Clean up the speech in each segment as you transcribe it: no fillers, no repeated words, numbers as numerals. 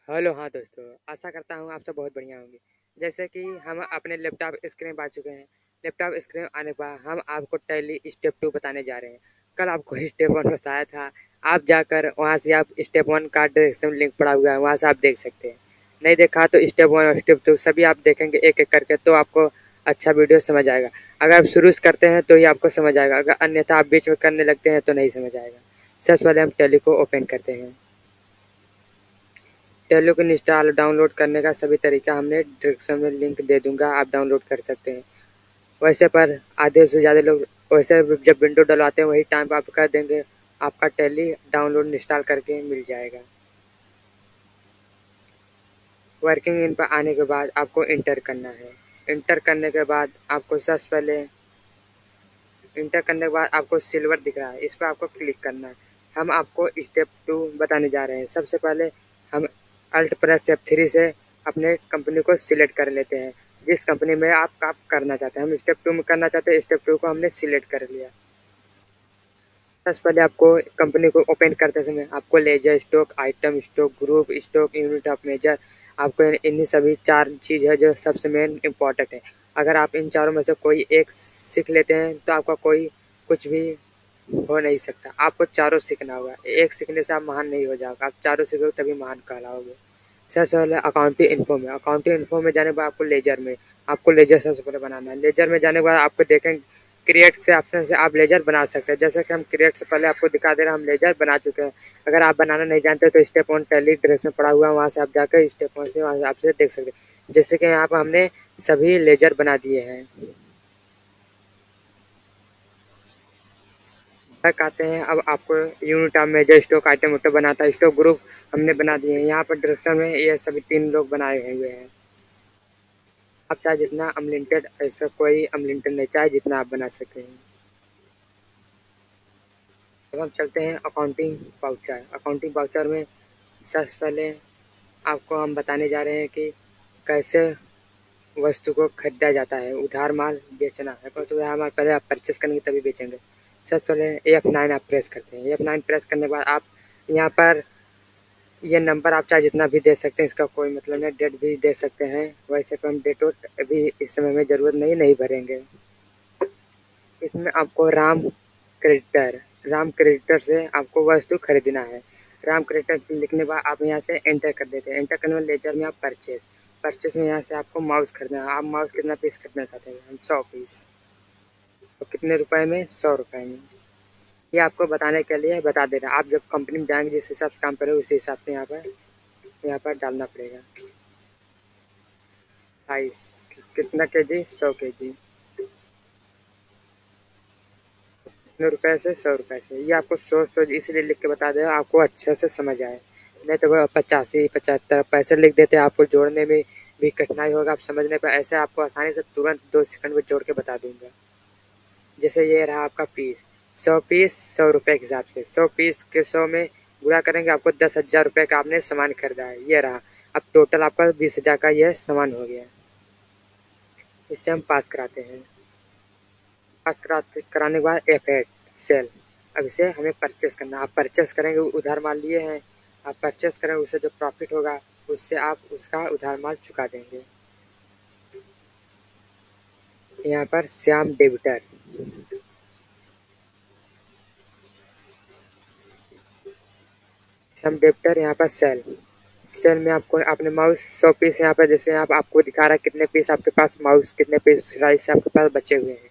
Hello, हाँ दोस्तों, आशा करता हूँ आप सब बहुत बढ़िया होंगे। जैसे कि हम अपने लैपटॉप स्क्रीन पर आ चुके हैं। लैपटॉप स्क्रीन आने के बाद हम आपको टैली स्टेप 2 बताने जा रहे हैं। कल आपको स्टेप 1 बताया था। आप जाकर वहाँ से आप स्टेप 1 का डिस्क्रिप्शन लिंक पड़ा हुआ है, वहाँ से आप देख सकते हैं। नहीं देखा तो स्टेप 1 और स्टेप 2 सभी आप देखेंगे एक-एक करके, तो आपको अच्छा वीडियो समझ आएगा। अगर आप शुरू से करते हैं तो ही आपको समझ आएगा, अगर अन्यथा आप बीच में करने लगते हैं तो नहीं समझ आएगा। सबसे पहले हम टैली को ओपन करते हैं। टैली को इंस्टॉल डाउनलोड करने का सभी तरीका हमने डिस्क्रिप्शन में लिंक दे दूंगा, आप डाउनलोड कर सकते हैं। वैसे पर आधे से ज़्यादा लोग वैसे जब विंडो डलवाते हैं वही टाइम पर आप कर देंगे, आपका टैली डाउनलोड इंस्टॉल करके मिल जाएगा। वर्किंग इन पर आने के बाद आपको इंटर करना है। इंटर करने के बाद आपको सबसे पहले इंटर करने के बाद आपको सिल्वर दिख रहा है, इस पर आपको क्लिक करना है। हम आपको स्टेप 2 बताने जा रहे हैं। सबसे पहले हम अल्ट प्रेस F3 से अपने कंपनी को सिलेक्ट कर लेते हैं, जिस कंपनी में आप काम करना चाहते हैं। हम स्टेप 2 में करना चाहते हैं, स्टेप 2 को हमने सिलेक्ट कर लिया। सबसे पहले आपको कंपनी को ओपन करते समय आपको ledger stock, item stock, group stock, unit of measure, आपको इन्हीं सभी 4 चीज़ है जो सबसे मेन इम्पोर्टेंट है। अगर आप इन चारों में से कोई एक सीख लेते हैं तो आपका कोई कुछ भी हो नहीं सकता। आपको चारों सीखना होगा, एक सीखने से आप महान नहीं हो जाओगे, आप चारों सीखोगे तभी महान कहलाओगे। सबसे पहले अकाउंटिंग इन्फो में, अकाउंटिंग इन्फो में जाने के बाद आपको लेजर में, आपको लेजर सबसे पहले बनाना है। लेजर में जाने के बाद आपको देखेंगे क्रिएट से ऑप्शन से आप लेजर बना सकते हैं। जैसे कि हम क्रिएट से पहले आपको दिखा दे रहे हैं, हम लेजर बना चुके हैं। अगर आप बनाना नहीं जानते तो स्टेप 1 टैली डायरेक्शन पड़ा हुआ है, वहाँ से आप जाकर स्टेप 1 से वहाँ से आपसे देख सकते हैं। जैसे कि यहाँ पर हमने सभी लेजर बना दिए हैं। तक आते हैं, अब आपको unit of measure, stock, item उटम बनाता है, स्टॉक ग्रुप हमने बना दिए हैं। यहाँ पर डायरेक्शन में ये सभी 3 लोग बनाए हुए हैं। आप चाहे जितना अनलिमिटेड, ऐसा कोई अनलिमिटेड नहीं, चाहे जितना आप बना सकते हैं। अब हम चलते हैं अकाउंटिंग वाउचर। अकाउंटिंग वाउचर में सबसे पहले आपको हम बताने जा रहे हैं कि कैसे वस्तु को खरीदा जाता है। उधार माल बेचना है तो उधार माल पहले आप परचेस करेंगे तभी बेचेंगे। सबसे पहले F9 आप प्रेस करते हैं। F9 प्रेस करने के बाद आप यहाँ पर ये नंबर आप चाहे जितना भी दे सकते हैं, इसका कोई मतलब नहीं। डेट भी दे सकते हैं, वैसे तो हम डेट वोट अभी इस समय में ज़रूरत नहीं भरेंगे। इसमें आपको राम क्रेडिटर से आपको वस्तु खरीदना है। राम क्रेडिटर लिखने के बाद आप यहाँ से एंटर कर देते हैं। एंटर करने में लेजर में आप परचेस, परचेस में यहाँ से आपको माउस खरीदना है। आप माउस कितना पीस खरीदना चाहते हैं? हम 100 पीस। तो कितने रुपए में? 100 रुपए में। ये आपको बताने के लिए बता दे रहा है। आप जब कंपनी में जाएंगे जिस हिसाब से काम करेंगे उसी हिसाब से यहाँ पर डालना पड़ेगा। 22 कितना केजी? 100 केजी। कितने रुपए से? 100 रुपए से। ये आपको सोच सोच इसलिए लिख के बता दे रहा हूँ, आपको अच्छे से समझ आए। नहीं तो वो 85, 75 पैसे लिख देते हैं, आपको जोड़ने में भी कठिनाई होगा। आप समझने पर ऐसे आपको आसानी से तुरंत 2 सेकंड में जोड़ के बता दूंगा। जैसे ये रहा आपका पीस, 100 पीस 100 रुपए के हिसाब से। 100 पीस के 100 में गुणा करेंगे, आपको 10,000 रुपए का आपने सामान खरीदा है। ये रहा, अब टोटल आपका 20,000 का यह सामान हो गया। इससे हम पास कराते हैं। पास कराने के बाद F8 सेल। अब इसे हमें परचेस करना। आप परचेस करेंगे, उधार माल लिए हैं, आप परचेस करेंगे, उससे जो प्रॉफिट होगा उससे आप उसका उधार माल चुका देंगे। यहाँ पर श्याम डेबिटर, श्याम डेबिटर, यहाँ पर सेल। सेल में आपको अपने माउस 100 पीस यहाँ पर, जैसे आप आपको दिखा रहा है कितने पीस आपके पास माउस, कितने पीस राइस से आपके पास बचे हुए हैं।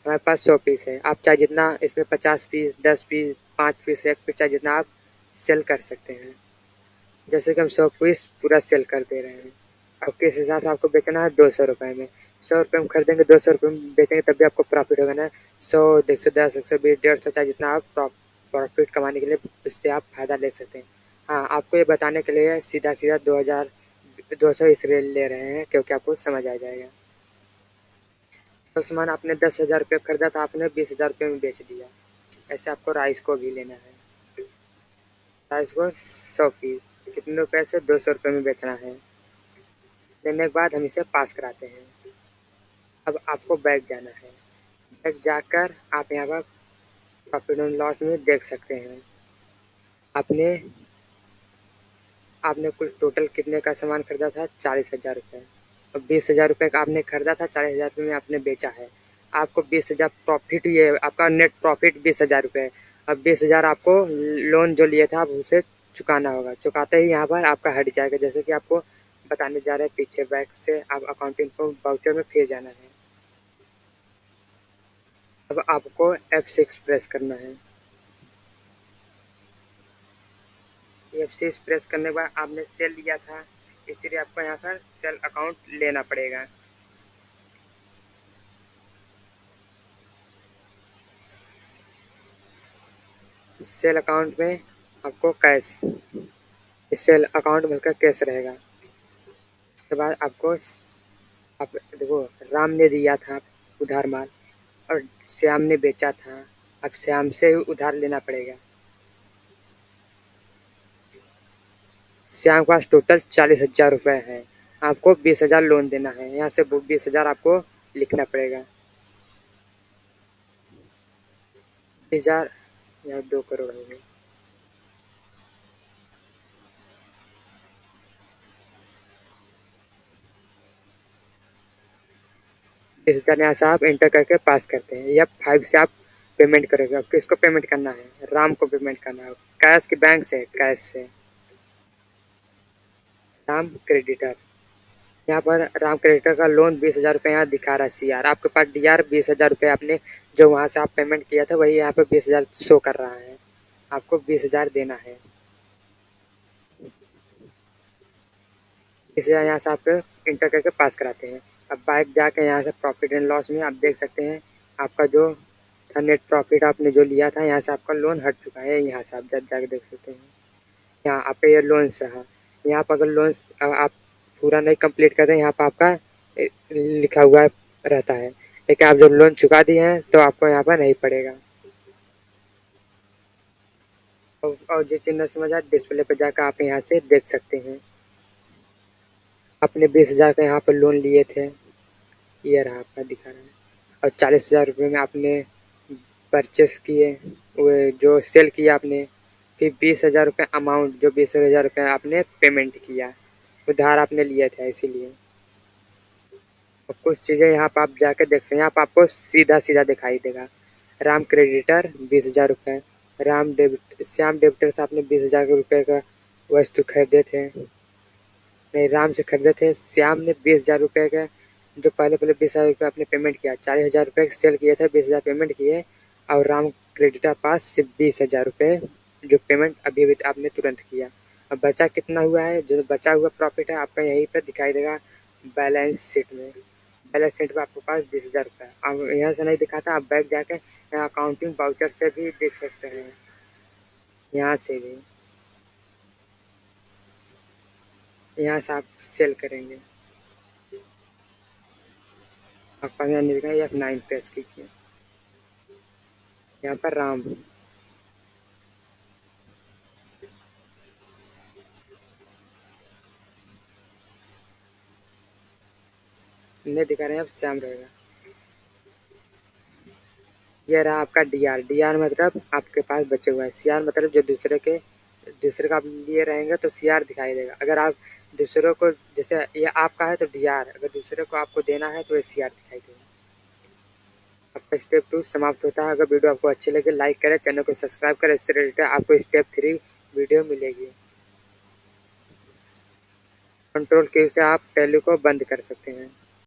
हमारे पास 100 पीस है। आप चाहे जितना इसमें 50 पीस, 10 पीस, 5 पीस, 1 पीस, चाहे जितना आप सेल कर सकते हैं। जैसे कि हम 100 पीस पूरा सेल कर दे रहे हैं। अब किस हिसाब से आपको बेचना है? 200 रुपये में। 100 रुपये में खरीदेंगे, 200 रुपये में बेचेंगे, तब भी आपको प्रॉफिट होगा ना। 100, 110, 120, 150, चाहे जितना आप प्रॉफिट कमाने के लिए इससे आप फायदा ले सकते हैं। हाँ, आपको ये बताने के लिए सीधा सीधा 2,200 इसलिए ले रहे हैं क्योंकि आपको समझ आ जाएगा। सब सामान आपने 10,000 रुपये खरीदा था, आपने 20,000 रुपये में बेच दिया। ऐसे आपको राइस को भी लेना है। राइस को 100 पीस कितने रुपए से? 200 रुपये में बेचना है। लेने के बाद हम इसे पास कराते हैं। अब आपको बैक जाना है। बैक जाकर आप यहाँ पर प्रॉफिट एंड लॉस में देख सकते हैं। आपने आपने कुल टोटल कितने का सामान खरीदा था? 40,000 रुपये। और 20,000 रुपये का आपने खरीदा था, 40,000 रुपये में आपने बेचा है। आपको 20,000 प्रॉफिट, ये आपका नेट प्रॉफिट 20,000 रुपये। अब 20,000 आपको लोन जो लिए था आप उसे चुकाना होगा। चुकाते ही यहाँ पर आपका हट जाएगा, जैसे कि आपको बताने जा रहे हैं पीछे बैक से आप अकाउंटिंग को वाउचर में फिर जाना है। अब आपको F6 प्रेस करना है। F6 प्रेस करने के बाद आपने सेल लिया था, इसलिए आपको यहाँ पर सेल अकाउंट लेना पड़ेगा। सेल अकाउंट में आपको कैश, इस सेल अकाउंट में का कैश रहेगा। उसके बाद आपको आप देखो, राम ने दिया था उधार माल और श्याम ने बेचा था, अब श्याम से उधार लेना पड़ेगा। श्याम के पास टोटल 40,000 रुपये है, आपको 20,000 लोन देना है, यहाँ से 20,000 आपको लिखना पड़ेगा। 20,000 यहाँ 2 करोड़ हो गए। 20,000 यहाँ से आप एंटर करके पास करते हैं, या 5 से आप पेमेंट करोगे। अब किसको पेमेंट करना है? राम को पेमेंट करना है। कैश के बैंक से, कैश से। राम क्रेडिटर, यहाँ पर राम क्रेडिटर का लोन 20,000 रुपये यहाँ दिखा रहा है। CR आपके पास DR 20,000 रुपये आपने जो वहाँ से आप पेमेंट किया था वही यहाँ पे 20,000 शो कर रहा है, आपको 20,000 देना है। 20,000 यहाँ से आप इंटर करके पास कराते हैं। अब बाइक जाके यहाँ से प्रॉफिट एंड लॉस में आप देख सकते हैं आपका जो था नेट प्रॉफिट आपने जो लिया था, यहाँ से आपका लोन हट चुका है। यहाँ से आप जब जाके देख सकते हैं, यहाँ आपका ये लोन्स रहा। यहाँ पर अगर लोन्स आप पूरा नहीं कंप्लीट करते हैं, यहाँ पर आपका लिखा हुआ रहता है, लेकिन आप जब लोन चुका दिए हैं तो आपको यहाँ पर नहीं पड़ेगा। और जो चिन्ह समझ आए डिस्प्ले पर जाकर आप यहाँ से देख सकते हैं। आपने 20,000 का यहाँ पर लोन लिए थे, ये रहा आपका दिखा रहा है। और 40,000 रुपये में आपने परचेस किए, वो जो सेल किया आपने। फिर 20,000 रुपये अमाउंट, जो 20,000 रुपये आपने पेमेंट किया, उधार आपने लिए थे इसीलिए। और कुछ चीज़ें यहाँ पर आप जाकर देख सकते हैं, यहाँ पर आपको सीधा सीधा दिखाई देगा। राम क्रेडिटर 20,000 रुपये, राम डेबिट, श्याम डेबिटर से आपने 20,000 रुपये का वस्तु खरीदे थे, नहीं राम से खरीदे थे। श्याम ने 20,000 रुपये का जो पहले 20,000 रुपये आपने पेमेंट किया, 40,000 रुपये सेल किए थे, 20,000 पेमेंट किए। और राम क्रेडिटर पास सिर्फ 20,000 रुपये जो पेमेंट अभी अभी आपने तुरंत किया। अब बचा कितना हुआ है? जो बचा हुआ प्रॉफिट है आपका यहीं पर दिखाई देगा बैलेंस शीट में। बैलेंस शीट में आपके पास 20,000 रुपये। अब यहाँ से नहीं दिखाता, आप बैग जाके यहाँ अकाउंटिंग वाउचर से भी देख सकते हैं, यहाँ से भी, यहाँ से आप सेल करेंगे। आपका यहाँ नहीं दिखा, F9 प्रेस कीजिए, यहाँ पर राम, नहीं दिखा रहे हैं, अब श्याम रहेगा। ये रहा आपका DR मतलब आपके पास बचे हुए हैं। CR मतलब जो दूसरे का आप लिए रहेंगे तो CR दिखाई देगा। अगर आप दूसरों को, जैसे ये आपका है तो DR, अगर दूसरे को आपको देना है तो ये CR दिखाई देगा। आपका स्टेप 2 समाप्त होता है। अगर वीडियो आपको अच्छी लगे लाइक करें, चैनल को सब्सक्राइब करें। इससे रिलेटेड आपको स्टेप 3 वीडियो मिलेगी। कंट्रोल की से आप टैली को बंद कर सकते हैं।